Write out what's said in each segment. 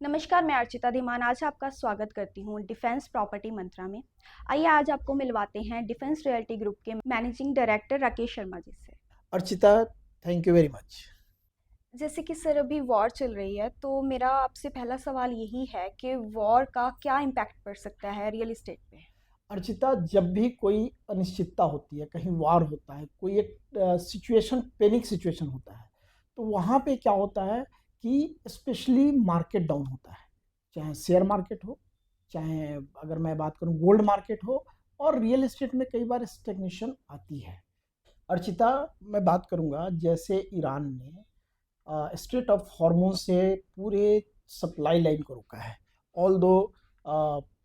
नमस्कार, मैं अर्चिता धीमान आज आपका स्वागत करती हूँ डिफेंस प्रॉपर्टी मंत्रा में। आइए आज आपको मिलवाते हैं डिफेंस रियल्टी ग्रुप के मैनेजिंग डायरेक्टर राकेश शर्मा जी से। Archita, thank you very much. जैसे कि सर अभी वॉर चल रही है, तो मेरा आपसे पहला सवाल यही है कि वॉर का क्या इम्पैक्ट पड़ सकता है रियल इस्टेट पे। अर्चिता, जब भी कोई अनिश्चितता होती है, कहीं वार होता है, कोई एक सिचुएशन, पैनिक सिचुएशन होता है, तो वहाँ पे क्या होता है कि स्पेशली मार्केट डाउन होता है। चाहे शेयर मार्केट हो, चाहे अगर मैं बात करूँ गोल्ड मार्केट हो, और रियल एस्टेट में कई बार स्टेग्नेशन आती है। अर्चिता, मैं बात करूँगा जैसे ईरान ने स्ट्रेट ऑफ हॉर्मोन से पूरे सप्लाई लाइन को रोका है। ऑल दो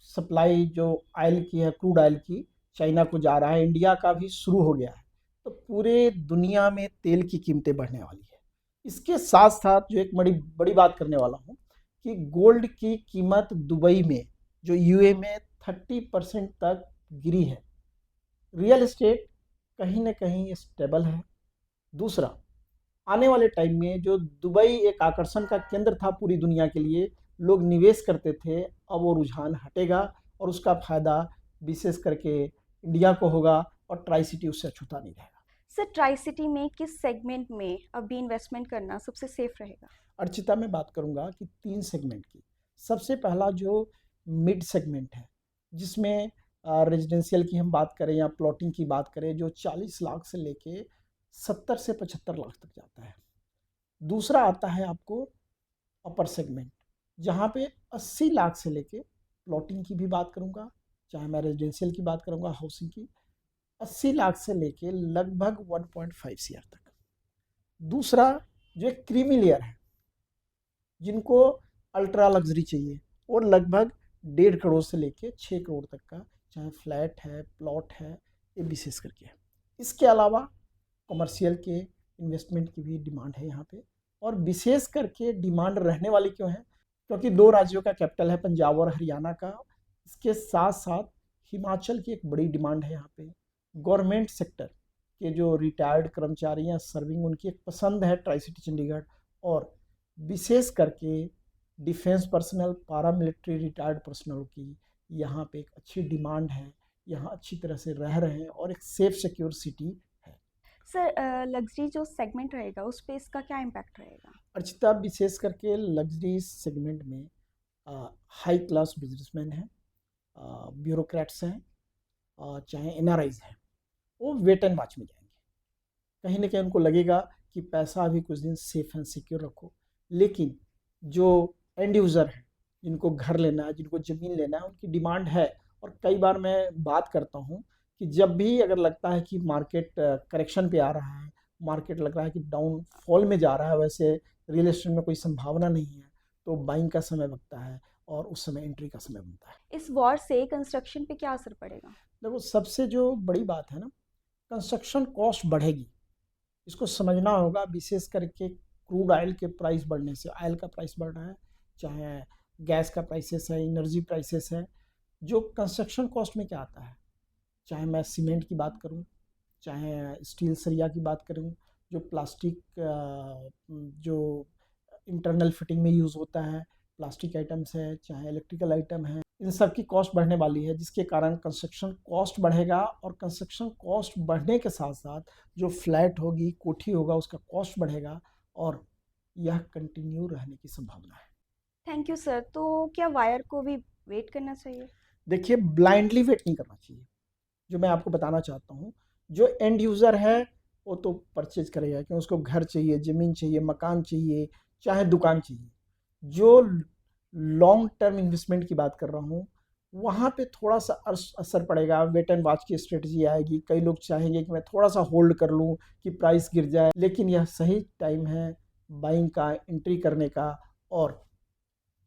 सप्लाई जो ऑयल की है, क्रूड ऑयल की, चाइना को जा रहा है, इंडिया का भी शुरू हो गया है। तो पूरे दुनिया में तेल की कीमतें बढ़ने वाली है। इसके साथ साथ जो एक बड़ी बड़ी बात करने वाला हूँ कि गोल्ड की कीमत दुबई में, जो यूए में 30% तक गिरी है। रियल एस्टेट कहीं ना कहीं स्टेबल है। दूसरा, आने वाले टाइम में जो दुबई एक आकर्षण का केंद्र था पूरी दुनिया के लिए, लोग निवेश करते थे, अब वो रुझान हटेगा और उसका फायदा विशेष करके इंडिया को होगा, और ट्राई सिटी उससे अछूता नहीं रहेगा। सर ट्राई सिटी में किस सेगमेंट में अभी इन्वेस्टमेंट करना सबसे सेफ रहेगा? अर्चिता, मैं बात करूंगा कि 3 सेगमेंट की। सबसे पहला जो मिड सेगमेंट है, जिसमें रेजिडेंशियल की हम बात करें या प्लॉटिंग की बात करें, जो 40 लाख से लेके 70 से 75 लाख तक जाता है। दूसरा आता है आपको अपर सेगमेंट, जहाँ पे 80 लाख से लेके, प्लॉटिंग की भी बात करूँगा, चाहे मैं रेजिडेंशियल की बात करूँगा, हाउसिंग की, 80 लाख से लेके लगभग 1.5 सीआर तक। दूसरा जो एक क्रीमी लेयर है, जिनको अल्ट्रा लग्जरी चाहिए, और लगभग 1.5 करोड़ से लेके 6 करोड़ तक का, चाहे फ्लैट है, प्लॉट है, ये विशेष करके है। इसके अलावा कमर्शियल के इन्वेस्टमेंट की भी डिमांड है यहाँ पे। और विशेष करके डिमांड रहने वाली क्यों है? क्योंकि 2 राज्यों का कैपिटल है, पंजाब और हरियाणा का। इसके साथ साथ हिमाचल की एक बड़ी डिमांड है यहाँ पे। गवर्नमेंट सेक्टर के जो रिटायर्ड कर्मचारी हैं सर्विंग, उनकी एक पसंद है ट्राई सिटी चंडीगढ़। और विशेष करके डिफेंस पर्सनल, पारा मिलिट्री रिटायर्ड पर्सनल की यहाँ पे एक अच्छी डिमांड है। यहाँ अच्छी तरह से रह रहे हैं और एक सेफ सिक्योर सिटी है। सर लग्जरी जो सेगमेंट रहेगा उस पे इसका क्या इम्पैक्ट रहेगा? अर्चिता, विशेष करके लग्जरी सेगमेंट में हाई क्लास बिजनेसमैन हैं, ब्यूरोक्रेट्स हैं, चाहे एनआरआईज हैं, वो वेट एंड वॉच में जाएंगे। कहीं ना कहीं उनको लगेगा कि पैसा अभी कुछ दिन सेफ एंड सिक्योर रखो। लेकिन जो एंड यूज़र हैं, जिनको घर लेना है, जिनको ज़मीन लेना है, उनकी डिमांड है। और कई बार मैं बात करता हूँ कि जब भी अगर लगता है कि मार्केट करेक्शन पे आ रहा है, मार्केट लग रहा है कि डाउनफॉल में जा रहा है, वैसे रियल एस्टेट में कोई संभावना नहीं है, तो बाइंग का समय बनता है और उस समय एंट्री का समय बनता है। इस वॉर से कंस्ट्रक्शन पे क्या असर पड़ेगा? देखो, सबसे जो बड़ी बात है ना, कंस्ट्रक्शन कॉस्ट बढ़ेगी। इसको समझना होगा। विशेष करके क्रूड ऑयल के प्राइस बढ़ने से, ऑयल का प्राइस बढ़ रहा है, चाहे गैस का प्राइसेस है, एनर्जी प्राइसेस है। जो कंस्ट्रक्शन कॉस्ट में क्या आता है, चाहे मैं सीमेंट की बात करूं, चाहे स्टील सरिया की बात करूं, जो प्लास्टिक, जो इंटरनल फिटिंग में यूज़ होता है, प्लास्टिक आइटम्स है, चाहे इलेक्ट्रिकल आइटम है, इन सब की कॉस्ट बढ़ने वाली है, जिसके कारण कंस्ट्रक्शन कॉस्ट बढ़ेगा। और कंस्ट्रक्शन कॉस्ट बढ़ने के साथ साथ जो फ्लैट होगी, कोठी होगा, उसका कॉस्ट बढ़ेगा, और यह कंटिन्यू रहने की संभावना है। Thank you sir. तो क्या वायर को भी वेट करना चाहिए? देखिए, ब्लाइंडली वेट नहीं करना चाहिए। जो मैं आपको बताना चाहता हूँ, जो एंड यूज़र है वो तो परचेज करेगा, क्योंकि उसको घर चाहिए, ज़मीन चाहिए, मकान चाहिए, चाहे दुकान चाहिए। जो लॉन्ग टर्म इन्वेस्टमेंट की बात कर रहा हूँ, वहाँ पे थोड़ा सा असर पड़ेगा, वेट एंड वॉच की स्ट्रेटजी आएगी। कई लोग चाहेंगे कि मैं थोड़ा सा होल्ड कर लूँ कि प्राइस गिर जाए, लेकिन यह सही टाइम है बाइंग का, एंट्री करने का। और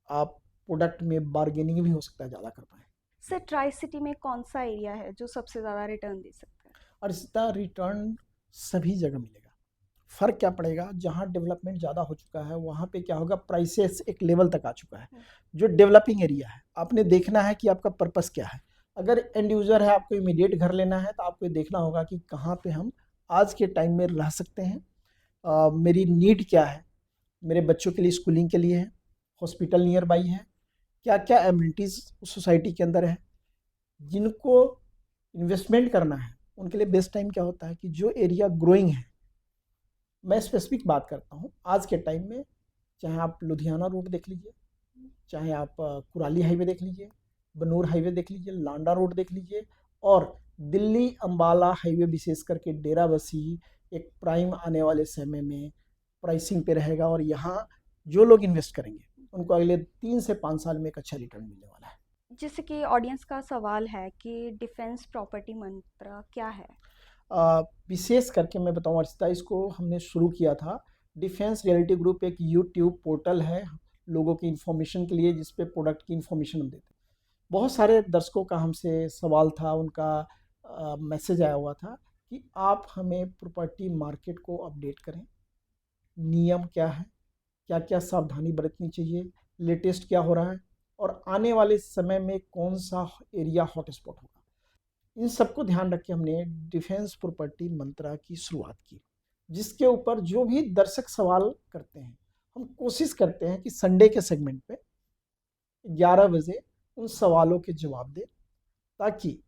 आप प्रोडक्ट में बार्गेनिंग भी हो सकता है, ज़्यादा कर पाए। सर ट्राई सिटी में कौन सा एरिया है जो सबसे ज़्यादा रिटर्न दे सकता है? और इसका रिटर्न सभी जगह मिलेगा। फ़र्क क्या पड़ेगा, जहाँ डेवलपमेंट ज़्यादा हो चुका है वहाँ पे क्या होगा, प्राइसेस एक लेवल तक आ चुका है। जो डेवलपिंग एरिया है, आपने देखना है कि आपका पर्पस क्या है। अगर एंड यूज़र है, आपको इमीडिएट घर लेना है, तो आपको देखना होगा कि कहाँ पे हम आज के टाइम में रह सकते हैं, मेरी नीड क्या है, मेरे बच्चों के लिए स्कूलिंग के लिए है, हॉस्पिटल नियर बाई है, क्या क्या एमिनिटीज़ उस सोसाइटी के अंदर है। जिनको इन्वेस्टमेंट करना है उनके लिए बेस्ट टाइम क्या होता है कि जो एरिया ग्रोइंग है, मैं स्पेसिफिक बात करता हूँ आज के टाइम में, चाहे आप लुधियाना रोड देख लीजिए, चाहे आप कुराली हाईवे देख लीजिए, बनूर हाईवे देख लीजिए, लांडा रोड देख लीजिए, और दिल्ली अंबाला हाईवे विशेष करके डेराबस्सी एक प्राइम आने वाले समय में प्राइसिंग पे रहेगा, और यहाँ जो लोग इन्वेस्ट करेंगे उनको अगले 3 से 5 साल में एक अच्छा रिटर्न मिलने वाला है। जैसे कि ऑडियंस का सवाल है कि डिफेंस प्रॉपर्टी मंत्रा क्या है? विशेष करके मैं बताऊँ अर्चिता, इसको हमने शुरू किया था, डिफेंस रियलिटी ग्रुप एक यूट्यूब पोर्टल है लोगों की इन्फॉर्मेशन के लिए, जिस पे प्रोडक्ट की इन्फॉर्मेशन हम देते हैं। बहुत सारे दर्शकों का हमसे सवाल था, उनका मैसेज आया हुआ था कि आप हमें प्रॉपर्टी मार्केट को अपडेट करें, नियम क्या है, क्या क्या सावधानी बरतनी चाहिए, लेटेस्ट क्या हो रहा है, और आने वाले समय में कौन सा एरिया हॉटस्पॉट होगा। इन सबको ध्यान रख के हमने डिफेंस प्रॉपर्टी मंत्रा की शुरुआत की, जिसके ऊपर जो भी दर्शक सवाल करते हैं हम कोशिश करते हैं कि संडे के सेगमेंट पे 11 बजे उन सवालों के जवाब दें, ताकि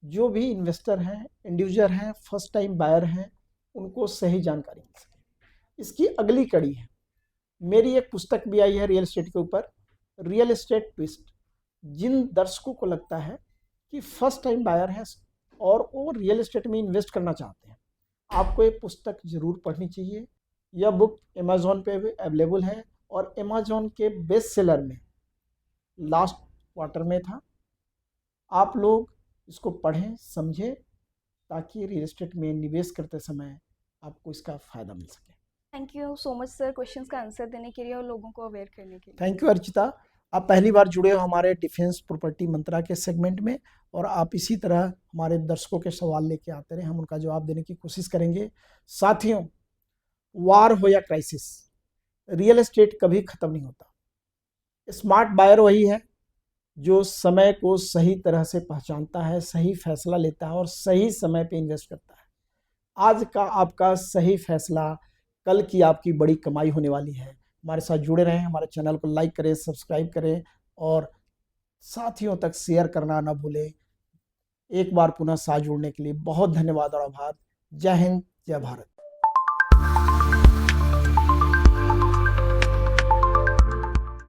जो भी इन्वेस्टर हैं, इंडिविजुअल हैं, फर्स्ट टाइम बायर हैं, उनको सही जानकारी मिल सके। इसकी अगली कड़ी है, मेरी एक पुस्तक भी आई है रियल एस्टेट के ऊपर, रियल एस्टेट ट्विस्ट। जिन दर्शकों को लगता है कि फर्स्ट टाइम बायर हैं और वो रियल एस्टेट में इन्वेस्ट करना चाहते हैं, आपको ये पुस्तक ज़रूर पढ़नी चाहिए। यह बुक अमेज़ॉन पे भी अवेलेबल है, और अमेज़ॉन के बेस्ट सेलर में लास्ट क्वार्टर में था। आप लोग इसको पढ़ें, समझें, ताकि रियल एस्टेट में निवेश करते समय आपको इसका फ़ायदा मिल सके। Thank you so much sir questions का आंसर देने के लिए और लोगों को अवेयर करने के लिए। थैंक यू अर्चिता, आप पहली बार जुड़े हो हमारे डिफेंस प्रॉपर्टी मंत्रा के सेगमेंट में, और आप इसी तरह हमारे दर्शकों के सवाल लेके आते रहे, हम उनका जवाब देने की कोशिश करेंगे। साथियों, वार हो या क्राइसिस, रियल एस्टेट कभी ख़त्म नहीं होता। स्मार्ट बायर वही है जो समय को सही तरह से पहचानता है, सही फैसला लेता है और सही समय पे इन्वेस्ट करता है। आज का आपका सही फैसला कल की आपकी बड़ी कमाई होने वाली है। हमारे साथ जुड़े रहें, हमारे चैनल को लाइक करें, सब्सक्राइब करें, और साथियों तक शेयर करना ना भूलें। एक बार पुनः साथ जुड़ने के लिए बहुत धन्यवाद और आभार। जय हिंद, जय भारत।